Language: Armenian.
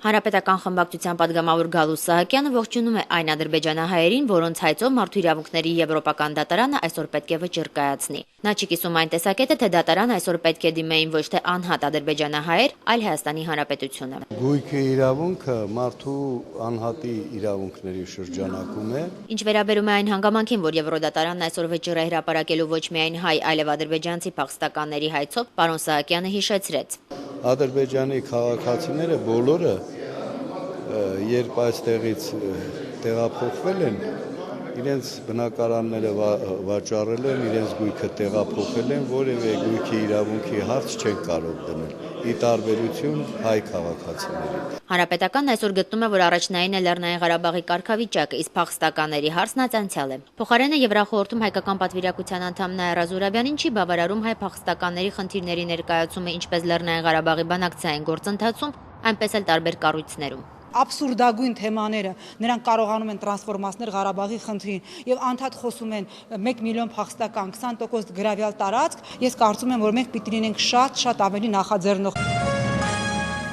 Հանրապետական խմբակցության պատգամավոր Գալուս Սահակյանը ողջունում է այն ադրբեջանահայերին, որոնց հայցով Մարդու իրավունքների եվրոպական դատարանը այսօր պետք է վճիռ կայացնի։ Նա չի կիսում այն տեսակետը, թե դատարան այսօր պետք է դիմեին ոչ թե անհատ ադրբեջանահայեր, այլ Հայաստանի Հանրապետությունը։ Գույքի իրավունքը մարդու անհատի իրավունքների շրջանակում է։ Ինչ վերաբերում է այն հանգամանքին, որ Եվրոդատարանն այսօր վճիռ է հրապարակելու ոչ միայն հայ, այլև ադրբեջանցի փախստականների հայցով, պարոն Սահակյանը հիշեցրեց. Ադրբեջանի քաղաքացիները բոլորը, երբ այստեղից տեղափոխվել են, իրենց բնակարանները վաճառել են, իրենց գույքը տեղափոխել են, որևէ գույքի իրավունքի հարց չեն կարող դնել, ի տարբերություն հայ քաղաքացիների։ Հանրապետականն այսօր գտնում է, որ առաջնային է Լեռնային Ղարաբաղի կարգավիճակը, իսկ փախստականների հարցն անցյալ է։ Փոխարենը Եվրախորհրդում հայկական պատվիրակության անդամ Նաիրա Զուրաբյանին չի բավարարում հայ փախստականների խնդիրների ներկայացումը ինչպես Լեռնային Ղարաբաղի բանակցային գործընթացում, այնպես էլ տարբեր կառույցներում։ Աբսուրդագույն թեմաները, նրանք կարողանում են տրանսֆորմացնել Ղարաբաղի խնդրին եւ անդադ խոսում են 1 միլիոն փախստական, 20% գրավյալ տարածք, ես կարծում եմ, որ մենք պիտի լինենք շատ ավելի նախաձեռնող։